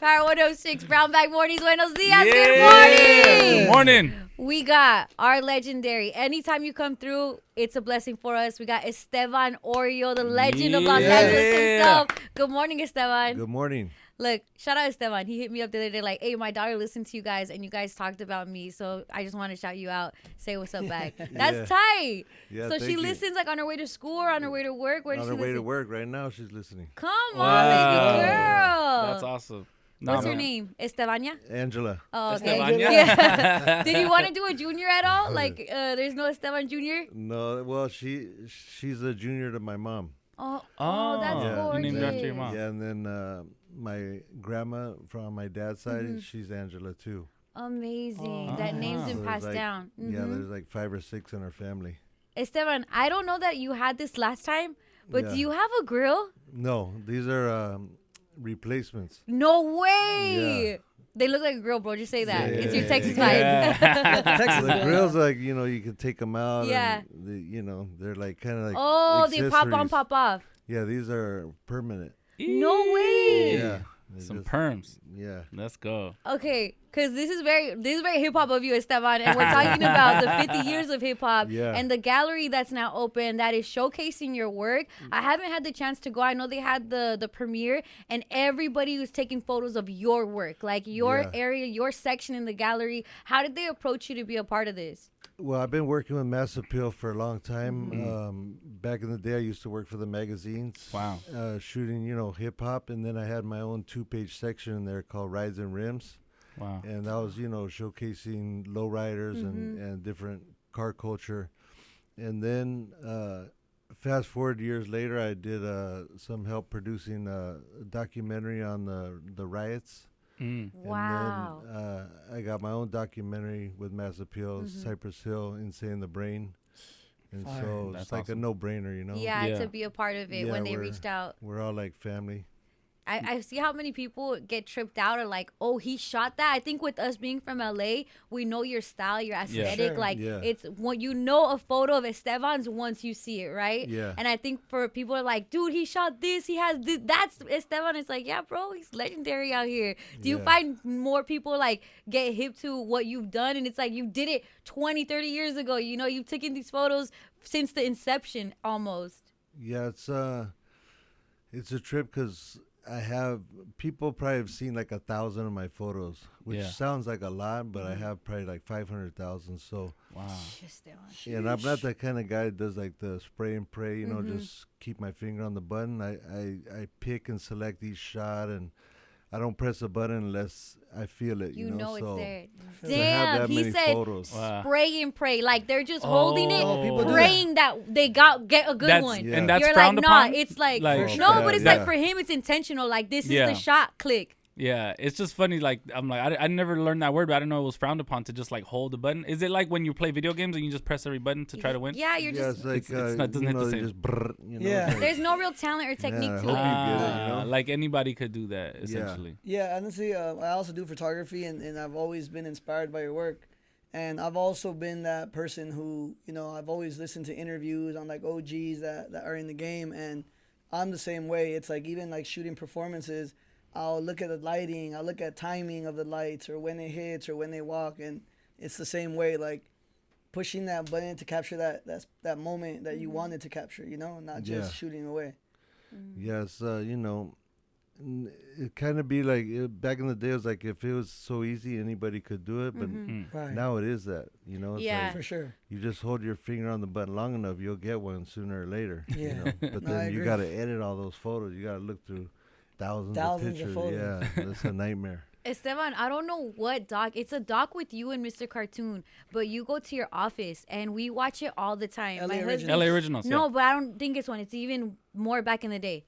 Power 106, Brown Bag Mornings. Buenos dias. Good morning. Good morning. We got our legendary. Anytime you come through, it's a blessing for us. We got Estevan Oriol, the legend of Los Angeles himself. Good morning, Estevan. Good morning. Look, shout out Estevan. He hit me up the other day like, hey, my daughter listened to you guys and you guys talked about me. So I just want to shout you out. Say what's up back. That's tight. Yeah, so she listens like on her way to school or on her way to work? Where does she listen? On her way to work right now, she's listening. Come on, baby girl. That's awesome. What's her name? Estevania? Angela. Oh, okay. Estevania? Yeah. Did you want to do a junior at all? Like, there's no Esteban Junior? No, well, she's a junior to my mom. Oh, that's yeah, gorgeous. You named her after your mom. Yeah, and then my grandma from my dad's side, she's Angela too. Amazing. That name's been passed down. Yeah, there's like 5 or 6 in our family. Esteban, I don't know that you had this last time, but do you have a grill? No, these are replacements. No way. Yeah. They look like a grill, bro. Just say that. Yeah, It's your yeah, Texas yeah. vibe. Texas, the grill's like, you can take them out. Yeah. And they're like kind of like They pop on, accessories. pop off. Yeah, these are permanent. No way. Yeah. Some perms. Yeah. Let's go. Okay, because this is very hip hop of you, Esteban, and we're talking about the 50 years of hip hop and the gallery that's now open that is showcasing your work. I haven't had the chance to go. I know they had the premiere, and everybody was taking photos of your work, like your area, your section in the gallery. How did they approach you to be a part of this? Well, I've been working with Mass Appeal for a long time. Back in the day, I used to work for the magazines. Wow. Shooting, hip hop, and then I had my own 2-page section in there called Rides and Rims. Wow. And that was, showcasing lowriders and different car culture. And then fast forward years later, I did some help producing a documentary on the riots. Wow. And then I got my own documentary with Mass Appeal, Cypress Hill, Insane the Brain. And so That's it's like awesome. a no-brainer, Yeah, to be a part of it when they reached out. We're all like family. I see how many people get tripped out or like, oh, he shot that. I think with us being from LA, we know your style, your aesthetic. Like it's when a photo of Esteban's once you see it, right? Yeah. And I think for people are like, dude, he shot this, he has this. That's Esteban. It's like, yeah, bro, he's legendary out here. Do you find more people like get hip to what you've done? And it's like you did it 20, 30 years ago. You've taken these photos since the inception almost. Yeah, it's a trip because people probably have seen like 1,000 of my photos, which sounds like a lot, but I have probably like 500,000. So wow. And I'm not that kind of guy that does like the spray and pray, just keep my finger on the button. I pick and select each shot, and I don't press a button unless I feel it. You know so it's there. to have Damn, that he many said photos. spray and pray. Like they're just holding it, people do praying that they get a good one. Yeah. And that's You're frowned like, upon? nah, it's like, Like- no, but it's Yeah. like for him, it's intentional. Like this is the shot, click. Yeah, it's just funny. Like I'm like I never learned that word, but I didn't know it was frowned upon to just like hold the button. Is it like when you play video games and you just press every button to try to win? Yeah, you're just. It's like it's not- doesn't hit the same. just brrr, Yeah. it's like- There's no real talent or technique I to hope it. you get it, Like anybody could do that essentially. Yeah, honestly, I also do photography, and I've always been inspired by your work. And I've also been that person who, I've always listened to interviews on like OGs that are in the game, and I'm the same way. It's like even like shooting performances, I'll look at the lighting, I'll look at timing of the lights or when it hits or when they walk, and it's the same way, like pushing that button to capture that moment that you wanted to capture, not just shooting away. Yes, it kind of be like back in the day. It was like if it was so easy, anybody could do it. But Right. now it is that. It's Yeah. like For sure. you just hold your finger on the button long enough, you'll get one sooner or later. Yeah. But No, I then you agree. got to edit all those photos. You got to look through thousands Thousands of of pictures. photos. Yeah, that's a nightmare. Esteban, I don't know what doc. It's a doc with you and Mr. Cartoon, but you go to your office and we watch it all the time. LA My Originals. husband- LA Originals. No, but I don't think it's one. It's even more back in the day.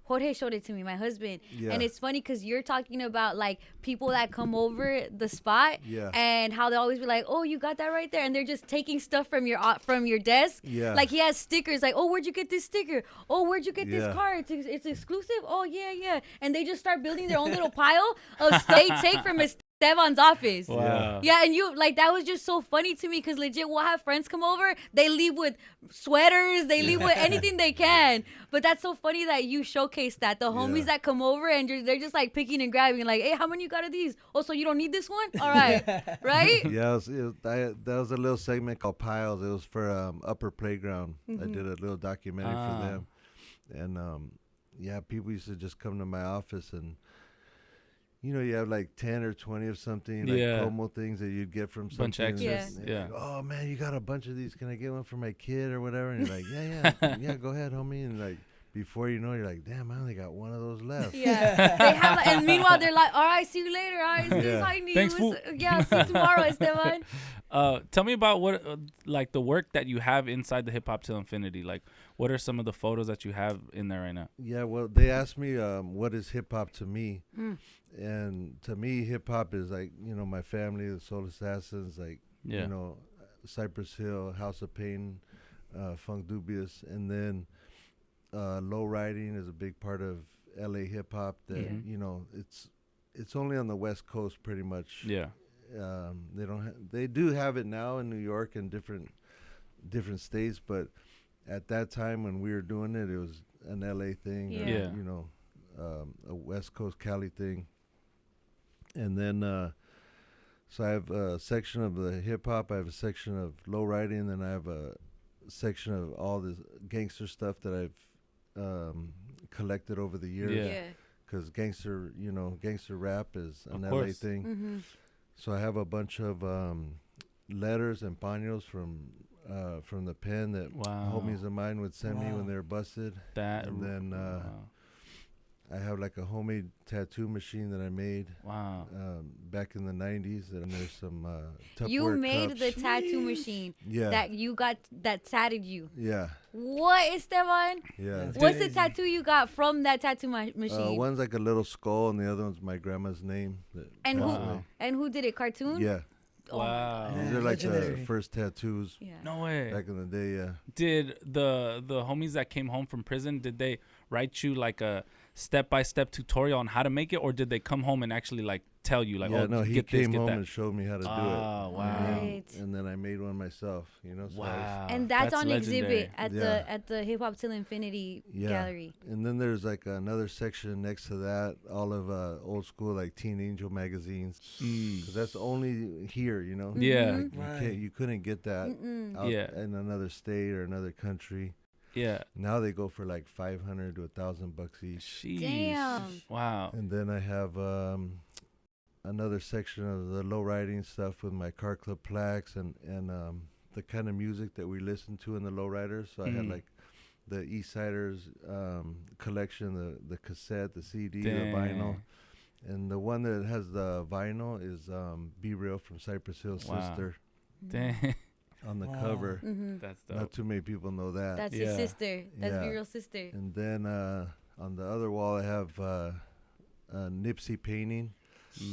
Jorge showed it to me, my husband. Yeah. And it's funny because you're talking about like people that come over the spot Yeah. and how they always be like, oh, you got that right there. And they're just taking stuff from your desk. Yeah. Like he has stickers like, oh, where'd you get this sticker? Oh, where'd you get Yeah. this card? It's exclusive? Oh, yeah. And they just start building their own little pile of stay take from Esteban. Estevan's office. Wow. Yeah, and you like that was just so funny to me because legit, we'll have friends come over. They leave with sweaters. They leave with anything they can. But that's so funny that you showcase that the homies that come over and they're just like picking and grabbing. Like, hey, how many you got of these? Oh, so you don't need this one? All right, right? Yeah, that was a little segment called Piles. It was for Upper Playground. I did a little documentary for them, and yeah, people used to just come to my office and. You know, you have like 10 or 20 of something, like promo things that you'd get from something. Bunch of extras. Yeah. Like, oh, man, you got a bunch of these. Can I get one for my kid or whatever? And you're like, yeah, go ahead, homie. And like, before you know, you're like, damn, I only got one of those left. Yeah. They have, and meanwhile, they're like, all right, see you later. All right, Thanks, fool. Yeah, see you tomorrow, Esteban. Tell me about what, like, the work that you have inside the Hip Hop Till Infinity. Like, what are some of the photos that you have in there right now? Yeah, well, they asked me, what is hip hop to me? And to me, hip hop is like, you know, my family, the Soul Assassins, like, you know, Cypress Hill, House of Pain, Funk Dubious, and then low riding is a big part of LA hip hop. That you know, it's only on the West Coast pretty much. Yeah, they do have it now in New York and different states, but at that time when we were doing it, it was an LA thing. Yeah. Or, you know, a West Coast Cali thing. And then, so I have a section of the hip hop, I have a section of low riding, and I have a section of all this gangster stuff that I've collected over the years. Yeah. Because gangster rap is an Of LA course. thing. So I have a bunch of letters and paños from the pen that homies of mine would send me when they were busted. And then I have like a homemade tattoo machine that I made back in the 90s. And there's some Tupperware You made cups. the tattoo machine that you got that tatted you. Yeah. What, Esteban? Yeah. What's the tattoo you got from that tattoo machine? One's like a little skull, and the other one's my grandma's name. And who did it? Cartoon? Yeah. Oh Wow. These are like the first tattoos No way. back in the day, yeah. Did the homies that came home from prison, did they write you like a step-by-step tutorial on how to make it, or did they come home and actually like tell you like, yeah, oh, no, he get came this, home get that? and showed me how to do it. Oh, wow. Right. And then I made one myself, you know. So Wow. And that's on legendary. exhibit at the Hip Hop Till Infinity gallery. And then there's like another section next to that, all of old school like Teen Angel magazines. 'Cause that's only here, you know. Yeah. Like, you couldn't get that out in another state or another country. Yeah. Now they go for like $500 to $1,000 each. Sheesh. Damn. Wow. And then I have another section of the low riding stuff with my car club plaques and the kind of music that we listen to in the low riders. So I had like the East Siders collection, the cassette, the CD, the vinyl. And the one that has the vinyl is Be Real from Cypress Hill's sister. Dang. On the cover. That's dope. Not too many people know that. That's his sister. That's Be Real sister. And then on the other wall I have a Nipsey painting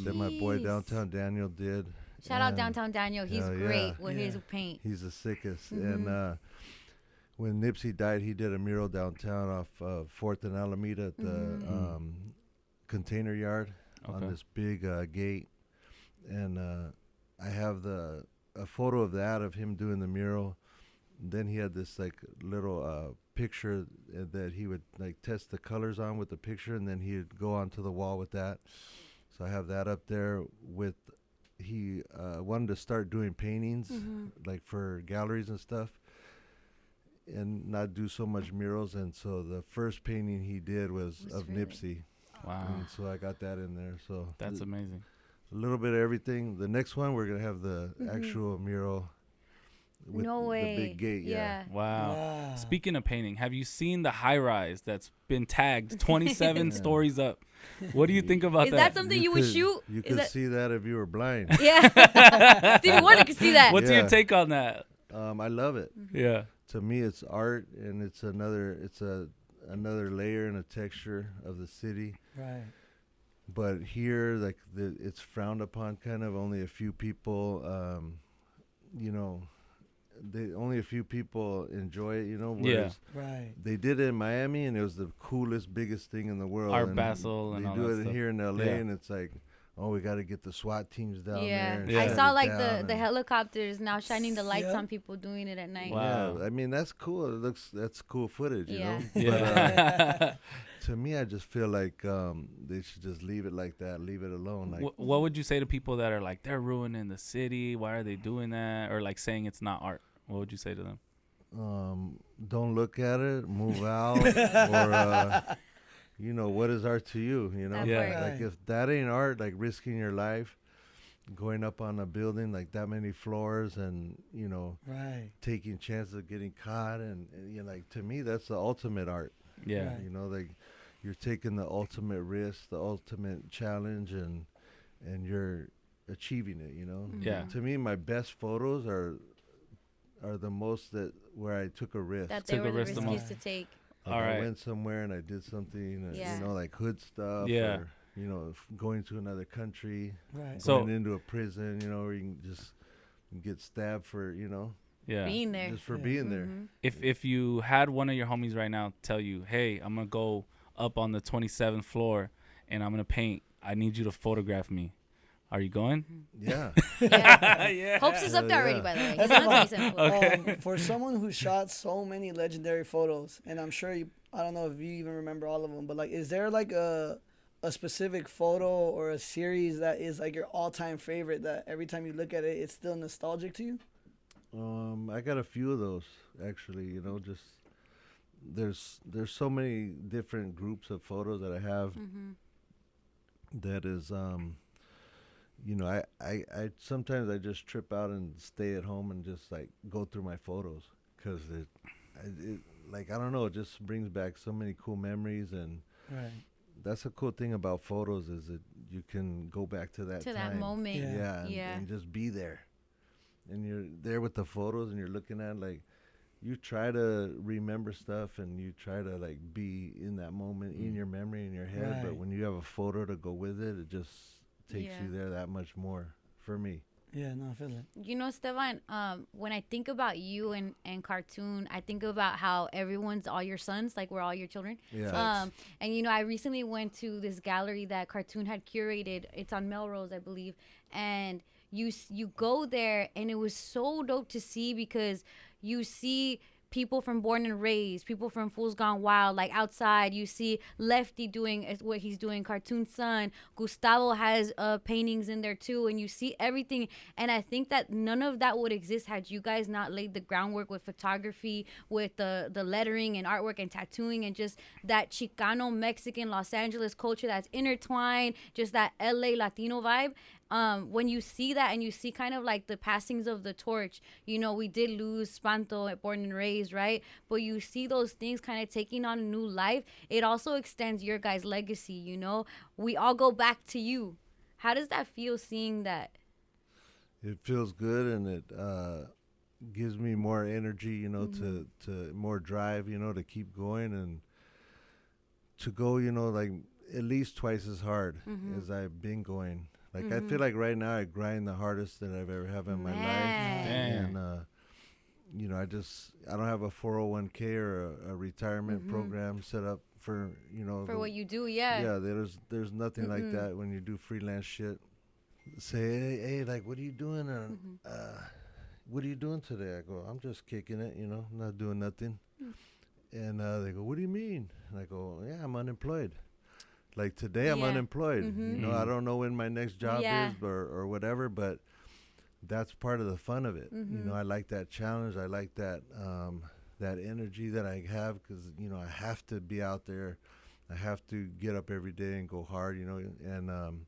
that my boy Downtown Daniel did. Shout out Downtown Daniel. He's great with his paint. He's the sickest. And when Nipsey died, he did a mural downtown off 4th and Alameda at the container yard on this big gate. And I have a photo of that, of him doing the mural. Then he had this like little picture that he would like test the colors on with the picture, and then he'd go onto the wall with that. So I have that up there with, he wanted to start doing paintings like for galleries and stuff and not do so much murals. And so the first painting he did was of Nipsey. Wow. And so I got that in there. So that's amazing. A little bit of everything. The next one, we're going to have the actual mural with the big gate. Yeah. Wow. Speaking of painting, have you seen the high rise that's been tagged 27 stories up? What do you think about that? Is that something you would shoot? You could see that if you were blind. Yeah. Stevie Wonder could see that. What's your take on that? I love it. Yeah. To me, it's art, and it's another layer and a texture of the city. Right. But here, like it's frowned upon. Kind of only a few people, only a few people enjoy it. You know. Whereas they did it in Miami, and it was the coolest, biggest thing in the world. Art Basel, and they all do that it stuff. here in LA, and it's like, oh, we got to get the SWAT teams down Yeah. there. And I shut saw it like down the and- helicopters now shining the lights on people doing it at night. Wow. Yeah, I mean that's cool. That's cool footage, you Yeah. know. Yeah. But to me, I just feel like they should just leave it like that, leave it alone. Like, What would you say to people that are like, they're ruining the city? Why are they doing that? Or like saying it's not art? What would you say to them? don't look at it, move out, or you know, what is art to you? You know, That Yeah. part. like if that ain't art, like risking your life, going up on a building like that many floors, and you know, Right. taking chances of getting caught, and you know, like to me, that's the ultimate art. Yeah. Right. You know, like you're taking the ultimate risk, the ultimate challenge, and you're achieving it. You know. Yeah. To me, my best photos are the most that where I took a risk. That they Took were a the risk the riskiest most. to take. Like All I right. went somewhere and I did something, Yeah. you know, like hood stuff. Yeah. Or, you know, going to another country, Right. So- going into a prison, you know, where you can just get stabbed for, you know, Yeah. Being there. just for Yeah. being there. Mhm. If you had one of your homies right now tell you, hey, I'm going to go up on the 27th floor and I'm going to paint. I need you to photograph me. Are you going? Yeah. Yeah. Yeah. Hopes is up there already, Yeah. by the way. He's on the 27th floor. For someone who shot so many legendary photos, and I'm sure I don't know if you even remember all of them, but like, is there like a specific photo or a series that is like your all-time favorite that every time you look at it, it's still nostalgic to you? I got a few of those actually, you know, just there's so many different groups of photos that I have that is you know, I sometimes I just trip out and stay at home and just like go through my photos because it like I don't know, it just brings back so many cool memories, and Right. that's a cool thing about photos is that you can go back to that To time. that moment. Yeah. Yeah, and, Yeah. and just be there, and you're there with the photos and you're looking at like you try to remember stuff and you try to like be in that moment in your memory in your head, but Right. when you have a photo to go with it, it just takes Yeah. you there that much more for me. Yeah, no, I feel it. You know, Estevan, when I think about you and cartoon, I think about how everyone's all your sons, like we're all your children. Yeah. And you know, I recently went to this gallery that Cartoon had curated. It's on Melrose, I believe. And you go there, and it was so dope to see because you see people from Born and Raised, people from Fools Gone Wild, like outside. You see Lefty doing what he's doing, Cartoon Son. Gustavo has paintings in there too, and you see everything. And I think that none of that would exist had you guys not laid the groundwork with photography, with the lettering and artwork and tattooing, and just that Chicano, Mexican, Los Angeles culture that's intertwined, just that LA Latino vibe. When you see that and you see kind of like the passings of the torch, you know, we did lose Spanto at Born and Raised, right? But you see those things kind of taking on a new life. It also extends your guys' legacy, you know? We all go back to you. How does that feel seeing that? It feels good, and it gives me more energy, you know, to more drive, you know, to keep going and to go, you know, like at least twice as hard as I've been going. Like I feel like right now I grind the hardest that I've ever have in my life, Man. and you know, I don't have a 401k or a retirement program set up for, you know, For what you do, yeah. yeah, there's nothing like that when you do freelance shit. Say, hey, like, what are you doing? What are you doing today? I go, I'm just kicking it, you know, not doing nothing. And they go, what do you mean? And I go, yeah, I'm unemployed. Like today, I'm Yeah. unemployed. You know, I don't know when my next job Yeah. is or whatever, but that's part of the fun of it. You know, I like that challenge. I like that that energy that I have because, you know, I have to be out there. I have to get up every day and go hard, you know, and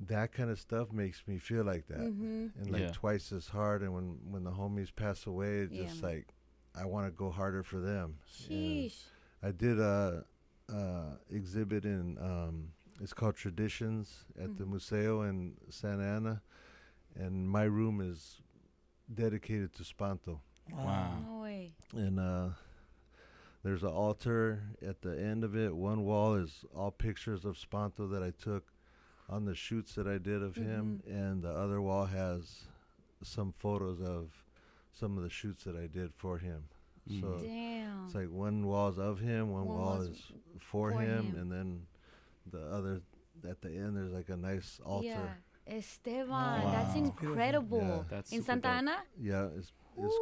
that kind of stuff makes me feel like that. And like Yeah. twice as hard. And when the homies pass away, it's Yeah, just man. like I want to go harder for them. And Sheesh. I did a exhibit in it's called Traditions at the Museo in Santa Ana, and my room is dedicated to Spanto. Wow. No way. And there's an altar at the end of it. One wall is all pictures of Spanto that I took on the shoots that I did of him, and the other wall has some photos of some of the shoots that I did for him. So Damn. it's like one wall's of him, one One wall wall's is for for him, him. and then the other at the end there's like a nice altar. Yeah, Esteban, that's Wow. incredible. Yeah. That's In super Santa dope. Ana, Yeah, it's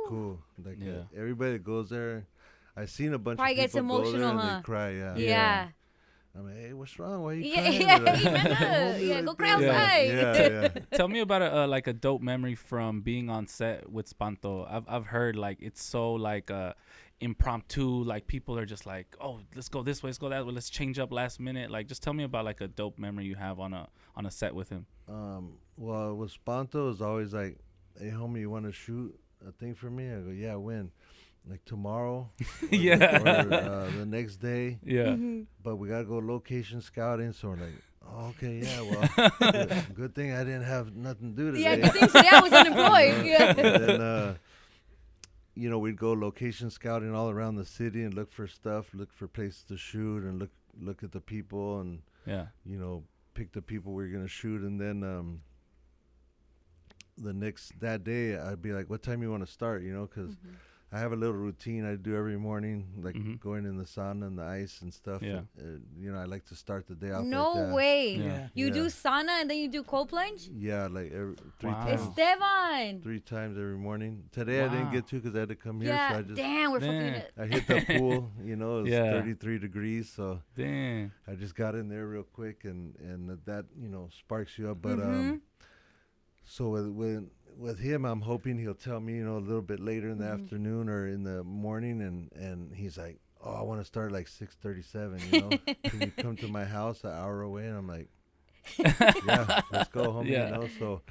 cool. Like Yeah. everybody that goes there, I seen a bunch Probably of gets people go there emotional, and huh? they cry. Yeah. Yeah. I'm like, hey, what's wrong? Why are you Yeah, crying? yeah, They're like, yeah, "Hold me go like cry that." outside. Yeah. Tell me about like a dope memory from being on set with Spanto. I've heard like it's so like impromptu. Like people are just like, oh, let's go this way, let's go that way, let's change up last minute. Like just tell me about like a dope memory you have on a set with him. Well, with Spanto, it's always like, hey, homie, you want to shoot a thing for me? I go, yeah, when? Like tomorrow? Yeah. Or the next day? Yeah. Mm-hmm. But we got to go location scouting. So we're like, oh, okay, yeah, well, good thing I didn't have nothing to do today. Yeah, good thing today I was unemployed. Yeah. And then, we'd go location scouting all around the city and look for stuff, look for places to shoot, and look at the people, and Yeah. pick the people we were gonna shoot. And then that day I'd be like, what time you want to start? Because I have a little routine I do every morning, like going in the sauna and the ice and stuff. Yeah. I like to start the day off No like that. way. Yeah. You do Yeah. sauna and then you do cold plunge? Yeah, like three Wow. times. Esteban. 3 times every morning. Today I didn't Wow. get to because I had to come here, Yeah, so I just damn, we're Damn. fucking it. I hit the pool. It was Yeah. 33 degrees, so Damn. I just got in there real quick, and that sparks you up. But so with him, I'm hoping he'll tell me a little bit later in the afternoon or in the morning, and he's like, oh, I want to start like 6:37. Can you come to my house an hour away? And I'm like, yeah, let's go, homie. Yeah. So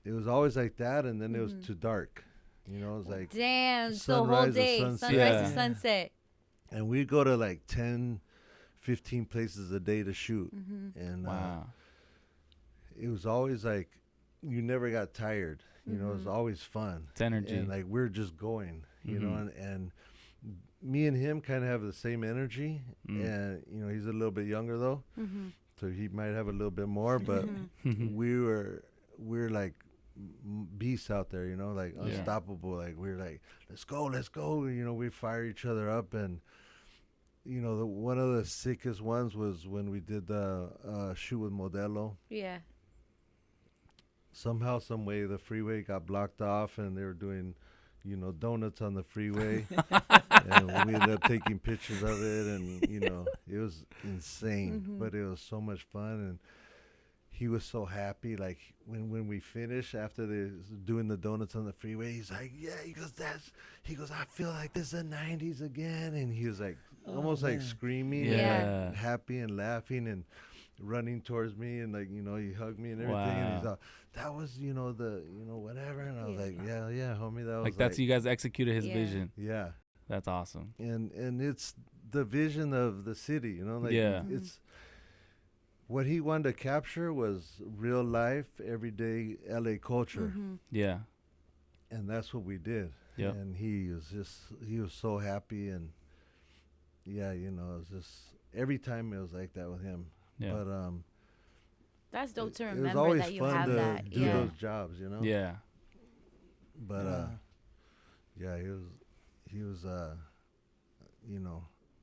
it was always like that, and then it was too dark. It was like Damn, so whole sunrise to day, sunset. sunrise Yeah. to sunset. And we go to like 10, 15 places a day to shoot. And Wow. it was always like, you never got tired. It was always fun. It's energy. And like, we're just going, and me and him kind of have the same energy. And, he's a little bit younger though. So he might have a little bit more, but we're like beasts out there, like unstoppable. Like we're like, let's go. We fire each other up. And one of the sickest ones was when we did the shoot with Modelo. Yeah. Somehow, some way, the freeway got blocked off, and they were doing donuts on the freeway. And we ended up taking pictures of it, and it was insane, but it was so much fun. And he was so happy. Like when we finished after doing the donuts on the freeway, he's like, yeah, he goes, I feel like this is the 90s again. And he was like almost like screaming and like happy and laughing and running towards me, and like he hugged me and everything. And he's like, that was the whatever. And I was like, yeah, homie, that was Like that's you guys executed his vision. yeah. That's awesome. And it's the vision of the city, like it's what he wanted to capture was real life, everyday LA culture. Yeah. And that's what we did. Yep. And he was so happy. And yeah, it was just every time it was like that with him. Yeah. But That's dope to it was remember always that you fun have to that. do Yeah. those jobs, Yeah. But yeah, he was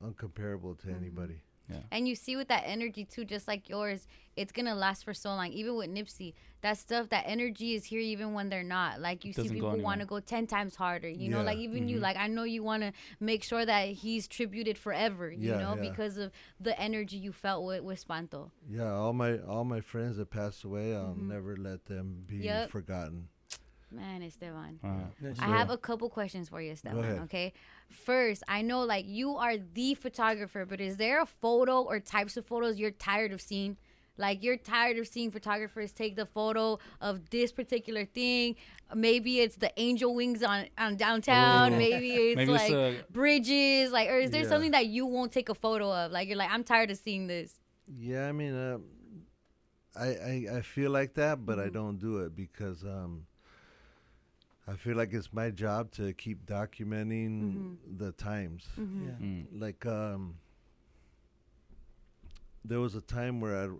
uncomparable to anybody. Yeah. And you see with that energy too, just like yours, it's gonna last for so long. Even with Nipsey, that stuff, that energy is here even when they're not. Like you see Doesn't go people want to anywhere. go 10 times harder. You know, Yeah. like even you, like I know you want to make sure that he's tributed forever. You Yeah, know, yeah. because of the energy you felt with Spanto. Yeah, all my friends that passed away, I'll never let them be Yep. forgotten. Man, Esteban. That's I have a couple questions for you, Esteban. ahead. Okay. First, I know like you are the photographer, but is there a photo or types of photos you're tired of seeing? Like you're tired of seeing photographers take the photo of this particular thing. Maybe it's the angel wings on downtown. Oh. Maybe it's Maybe it's like bridges. Like, or is there Yeah. something that you won't take a photo of? Like you're like, I'm tired of seeing this. Yeah, I mean, I feel like that, but I don't do it because I feel like it's my job to keep documenting the times. Like there was a time where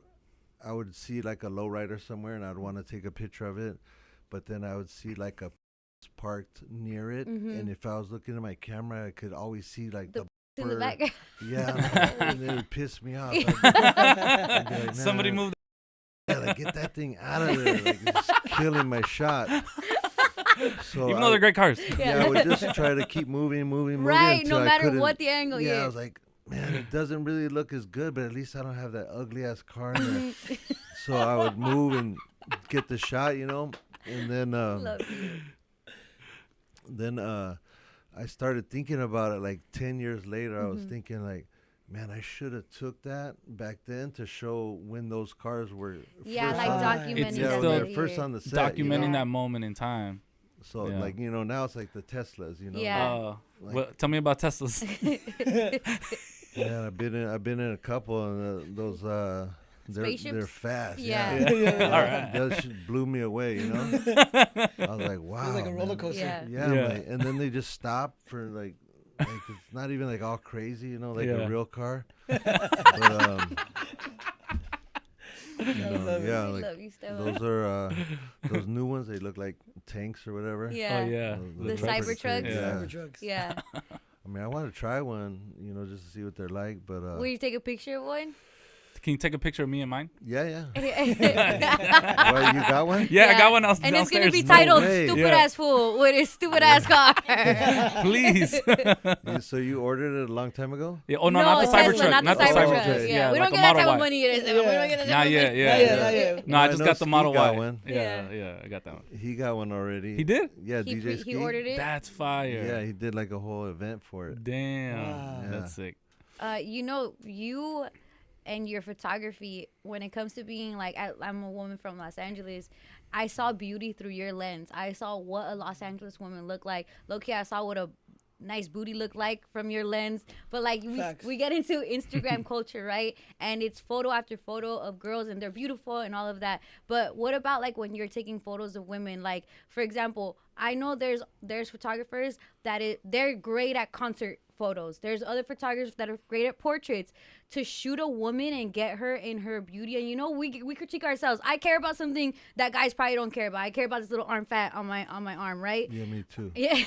I would see like a lowrider somewhere and I'd want to take a picture of it, but then I would see like a parked near it, and if I was looking at my camera, I could always see like the In the background. Yeah, and they would piss me off. I'd be like, Somebody moved. yeah, like get that thing out of there, like it's killing my shot. So Even though they're great cars. Yeah, I would just try to keep moving. Right, until no I matter couldn't- what the angle. Yeah, Yeah. I was like, man, it doesn't really look as good, but at least I don't have that ugly ass car in there. So I would move and get the shot, and then Love you. then I started thinking about it like 10 years later. I was thinking like, man, I should have took that back then to show when those cars were Yeah, first like on, documenting It's yeah, that. when still they're first on the set. Documenting Yeah. that moment in time. So Yeah. like, now it's like the Teslas, Yeah. Like- Well, tell me about Teslas. Yeah, I've been in a couple, and those they're Spaceships? fast. Yeah. All right. That shit blew me away. I was like, wow. It's like a man. roller coaster. Yeah. Yeah, Yeah. like, and then they just stop for like it's not even like all crazy, like Yeah. a real car. But yeah, We like love you, Esteban. those are those new ones. They look like tanks or whatever. Yeah. Oh yeah. Those The are Cybertrucks? pretty crazy, Yeah. Cybertrucks. Yeah. I mean, I want to try one, just to see what they're like. But Will you take a picture of one? Can you take a picture of me and mine? yeah. Yeah. Well, you got one? Yeah, I got one else And it's downstairs. gonna be No titled way. "Stupid Yeah. Ass Fool" with his stupid ass car. Please. So you ordered it a long time ago? Yeah, oh no, No, not the Tesla, Cybertruck. not the Cybertruck. Cybertruck. Okay. Yeah, we like don't a get that Model type of Y. money. We don't get that type Not of yet, money. yeah. Not yet, not yet. No, I I just know got the Ski Model got Y. one. Yeah, I got that one. He got one already. He did? Yeah, DJ Ski. He ordered it. That's fire. Yeah, he did like a whole event for it. Damn. Wow. That's sick. You and your photography, when it comes to being like, I'm a woman from Los Angeles, I saw beauty through your lens. I saw what a Los Angeles woman looked like. Low-key, I saw what a nice booty looked like from your lens. But like we get into Instagram culture, right? And it's photo after photo of girls and they're beautiful and all of that. But what about like when you're taking photos of women? Like, for example, I know there's photographers they're great at concert photos. There's other photographers that are great at portraits. To shoot a woman and get her in her beauty, and we critique ourselves. I care about something that guys probably don't care about. I care about this little arm fat on my arm, right? Yeah, me too. Yeah.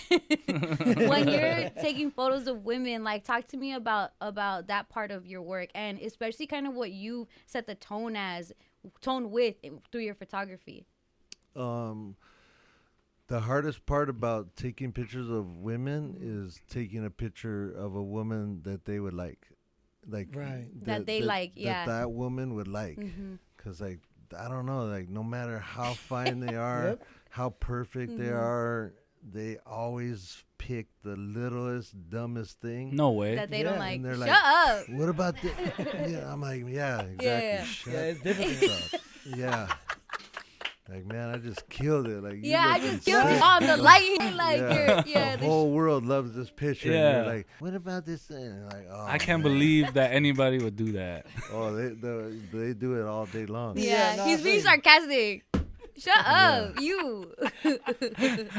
When you're taking photos of women, like talk to me about that part of your work, and especially kind of what you set the tone with through your photography. The hardest part about taking pictures of women is taking a picture of a woman that they would like Right. that woman would like, because like I don't know, like no matter how fine they are, Yep. how perfect they are, they always pick the littlest, dumbest thing. No way. That they don't Yeah, like. and they're Shut like, up. What about this? Yeah, I'm like, yeah, exactly. Yeah. Shut Yeah, it's difficult. up. Yeah. Like, man, I just killed it. Like, you Yeah, I look just killed it insane. on the lighting. Like, The whole world loves this picture. Yeah. And you're like, what about this thing? And like, oh, I can't man. believe that anybody would do that. Oh, they do it all day long. yeah, no, he's I being feel you. sarcastic. Shut up, you.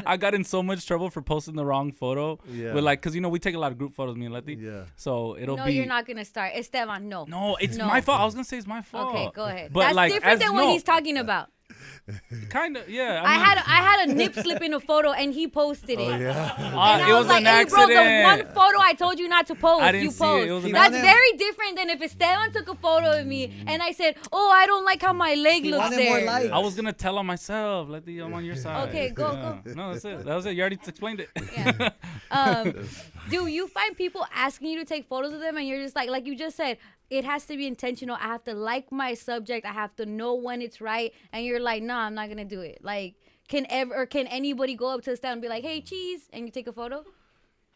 I got in so much trouble for posting the wrong photo. Yeah. With like, cause we take a lot of group photos, me and Letty. Yeah. So it'll No, be. you're not gonna start, Esteban. No. No, it's No. my fault. I was gonna say it's my fault. Okay, go ahead. But That's like, different than what he's talking about. Kind of, yeah. I had a nip slip in a photo and he posted it. Oh, yeah. And I it was was like, an hey, bro, accident. the one photo I told you not to post, I didn't you see post. it. It was an That's accident. very different than if Esteban took a photo of me and I said, oh, I don't like how my leg He looks wanted more there. light. I was gonna tell on myself. Letty, I'm on your side. Okay, go. No, that's it. That was it. You already explained it. Yeah. Do you find people asking you to take photos of them and you're just like you just said, it has to be intentional. I have to like my subject. I have to know when it's right. And you're like, nah, I'm not going to do it. Like, can anybody go up to the stand and be like, hey, cheese, and you take a photo?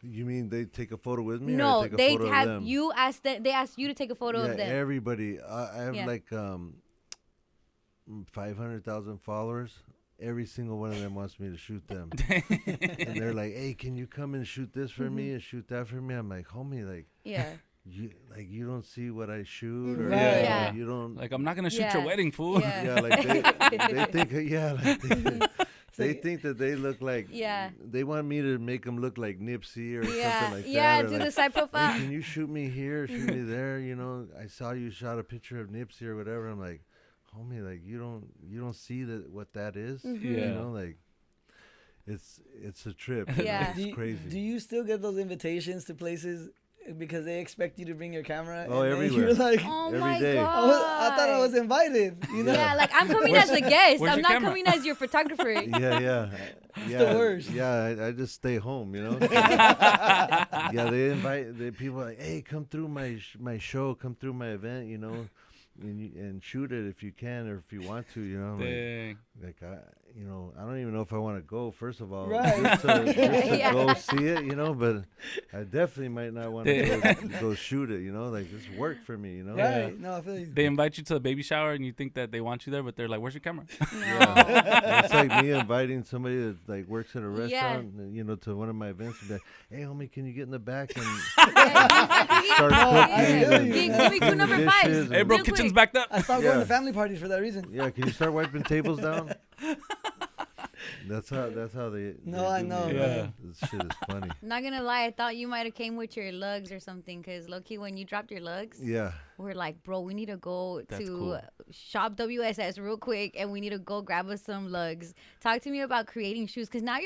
You mean they take a photo with me? No, or I take a they photo have of them? you ask that. They ask you to take a photo Yeah, of them. everybody. I have Yeah. like 500,000 followers. Every single one of them wants me to shoot them. And they're like, hey, can you come and shoot this for me and shoot that for me? I'm like, homie, like, Yeah. you don't see what I shoot, or Right. Yeah. you don't. Like, I'm not gonna shoot Yeah. your wedding, fool. Yeah. Yeah, like they think, they think that they look like. Yeah. They want me to make them look like Nipsey or Yeah. something like Yeah. that. or Do like, the side hey, profile. can you shoot me here, shoot me there? I saw you shot a picture of Nipsey or whatever. I'm like, homie, like you don't see what that is. Yeah. Like it's a trip. Yeah. It's crazy. Do you still get those invitations to places because they expect you to bring your camera. Oh, and everywhere. You're like, Oh Every my day. god! I thought I was invited. You know? Yeah, like I'm coming as a guest. where's I'm your not camera? coming as your photographer. Yeah. the worst. Yeah, I just stay home, you know. Yeah, they invite the people like, hey, come through my show, come through my event, you know, and shoot it if you can or if you want to, you know. Dang. Like I don't even know if I want to go. First of all, Right. just to Yeah. go see it, you know. But I definitely might not want to go shoot it, you know. Like this work for me, you know. Right. No, I feel you. They invite you to a baby shower and you think that they want you there, but they're like, "Where's your camera?" Yeah. It's like me inviting somebody that like works at a Yeah. restaurant, you know, to one of my events and be like, hey, homie, can you get in the back and Yeah, start I cooking? feel and you, Give me clean two number the fives. dishes Hey, and- bro, Real kitchen's quick. backed up. I stopped going Yeah. to family parties for that reason. Yeah, can you start wiping tables down? That's how they. No, they I do me, know, you man. This shit is funny. Not gonna lie, I thought you might have came with your lugs or something. Cause low-key, when you dropped your lugs, Yeah. we're like, bro, we need to go That's to cool. shop WSS real quick, and we need to go grab us some lugs. Talk to me about creating shoes, cause now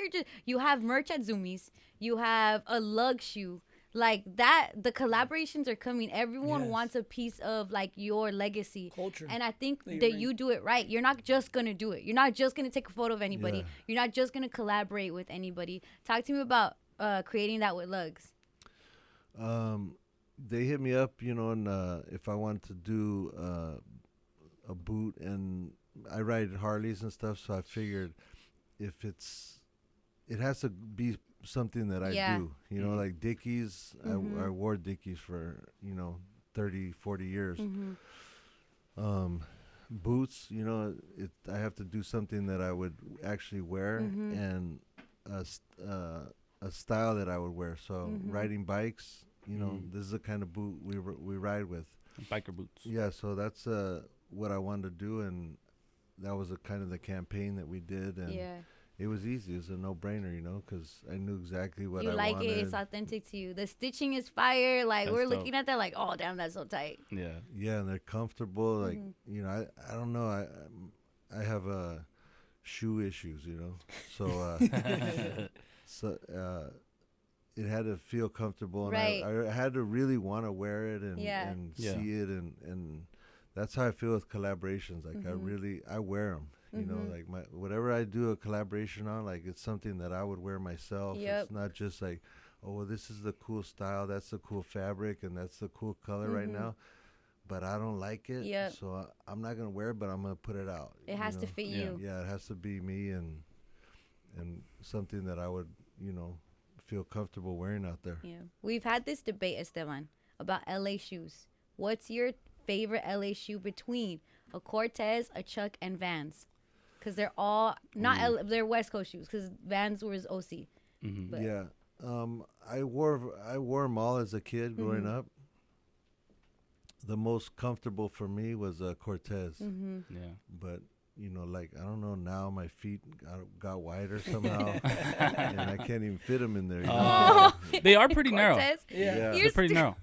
you have merch at Zoomies, you have a lug shoe. Like that, the collaborations are coming. Everyone Yes. wants a piece of like your legacy. Culture. And I think That you that bring. you do it right. You're not just gonna do it. You're not just gonna take a photo of anybody. Yeah. You're not just gonna collaborate with anybody. Talk to me about creating that with lugs. They hit me up, you know, and if I wanted to do a boot, and I ride Harleys and stuff, so I figured if it has to be something that I Yeah. do, you know, like Dickies. Mhm. I wore Dickies for, you know, 30, 40 years. Boots, you know, I have to do something that I would actually wear and a style that I would wear. So riding bikes, you know, this is the kind of boot we ride with. Biker boots. Yeah, so that's what I wanted to do, and that was a kind of the campaign that we did, and Yeah. it was easy. It was a no-brainer, you know, because I knew exactly what You I like wanted. it. It's authentic to you. The stitching is fire. Like That's we're dope. looking at that like, oh damn, that's so tight. Yeah. Yeah, and they're comfortable. Like, you know, I don't know. I have shoe issues, you know, so it had to feel comfortable, and Right. I had to really want to wear it and Yeah. and Yeah. see it, and that's how I feel with collaborations. Like I wear them. You know, like whatever I do a collaboration on, like it's something that I would wear myself. Yep. It's not just like, oh, well, this is the cool style, that's the cool fabric, and that's the cool color right now, but I don't like it. Yep. So I'm not gonna wear it, but I'm gonna put it out. It you has to know? fit Yeah. you. Yeah, it has to be me and something that I would, you know, feel comfortable wearing out there. Yeah. We've had this debate, Esteban, about LA shoes. What's your favorite LA shoe between a Cortez, a Chuck, and Vans? Because they're all they're West Coast shoes. Because Vans was OC. But Yeah. I wore them all as a kid growing up. The most comfortable for me was a Cortez. Yeah. But you know, like, I don't know, now my feet got wider somehow, and I can't even fit them in there. You know? They are pretty narrow. Cortez. Yeah. You're They're pretty narrow.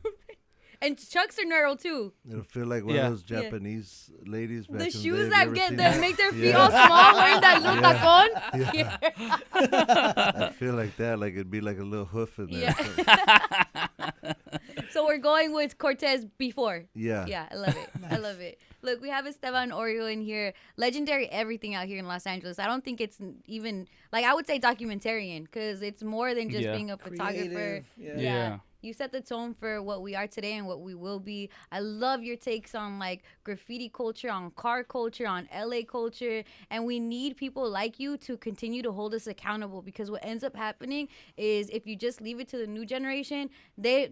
And Chucks are narrow too. It'll feel like one Yeah. of those Japanese ladies back The in shoes the day. that Have you ever that seen make their feet Yeah. all small, wearing that little tacon. Yeah. I feel like that, like it'd be like a little hoof in there. Yeah. So we're going with Cortez before. Yeah. Yeah, I love it. I love it. Look, we have Estevan Oriol in here. Legendary everything out here in Los Angeles. I don't think it's even, like, I would say documentarian, because it's more than just Yeah. being a photographer. Creative, yeah. Yeah. You set the tone for what we are today and what we will be. I love your takes on like graffiti culture, on car culture, on LA culture. And we need people like you to continue to hold us accountable, because what ends up happening is if you just leave it to the new generation, you're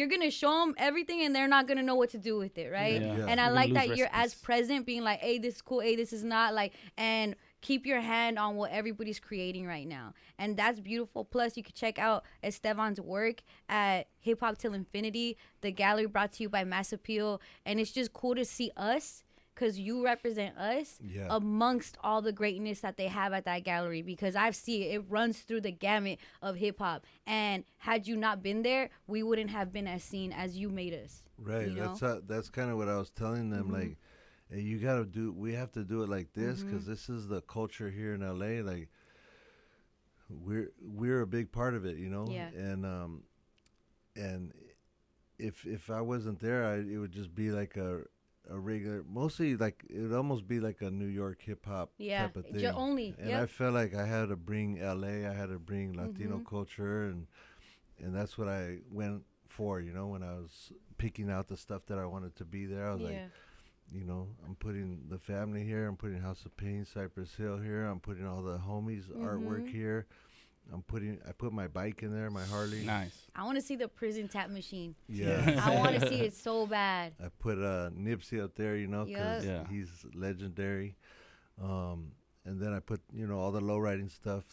gonna show them everything and they're not gonna know what to do with it, right? Yeah. Yeah. And I We're like gonna that lose you're as recipes. present, being like, hey, this is cool, hey, this is not, like, and keep your hand on what everybody's creating right now. And that's beautiful. Plus, you can check out Estevan's work at Hip Hop Till Infinity, the gallery brought to you by Mass Appeal. And it's just cool to see us, because you represent us Yeah. amongst all the greatness that they have at that gallery, because I've seen it. It runs through the gamut of hip hop. And had you not been there, we wouldn't have been as seen as you made us. Right. You know? That's kind of what I was telling them. Like, hey, we have to do it like this, because this is the culture here in LA. Like, we're a big part of it, you know. Yeah. and if I wasn't there, it would just be like a regular, mostly like it would almost be like a New York hip hop type of thing. And I felt like I had to bring LA, I had to bring Latino culture, and that's what I went for. You know, when I was picking out the stuff that I wanted to be there, I was like, you know, I'm putting the family here, I'm putting House of Pain, Cypress Hill here, I'm putting all the homies artwork here. I put my bike in there, my Harley. Nice. I want to see the prison tap machine. Yeah. I want to see it so bad. I put Nipsey up there, you know, because he's legendary. And then I put, you know, all the low riding stuff.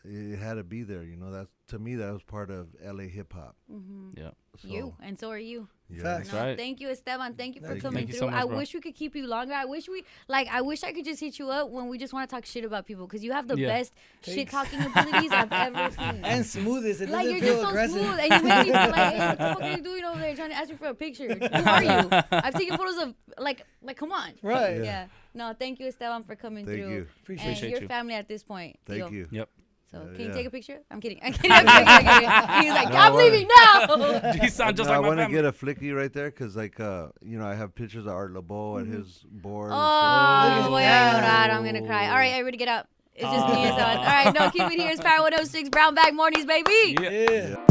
It had to be there, you know. That's, to me, that was part of LA hip hop. Yeah. So, you, and so are you. Yeah. That's right. Thank you, Esteban. Thank you for coming Thank you through. so much, I bro. wish we could keep you longer. I wish I could just hit you up when we just want to talk shit about people, because you have the best shit talking abilities I've ever seen. And smoothest. It Like, doesn't you're feel just aggressive. so smooth, and you make me feel like, hey, what the fuck are you doing over there trying to ask me for a picture? Who are you? I've taken photos of, like, come on. Right. Yeah. No, thank you, Esteban, for coming Thank through. you. Appreciate And your family at this point. Thank you. Yep. So, Yeah, can you yeah. take a picture? I'm kidding. I'm kidding. He's like, I'm leaving now. You sound just I like my want to family. get a flicky right there because, like, you know, I have pictures of Art LeBeau at his board. Oh, voy a that. llorar. I'm going to cry. All right, everybody get up. It's just me and Esteban. All right, no, keep it here. It's Power 106 Brown Bag Mornings, baby. Yeah. Yeah.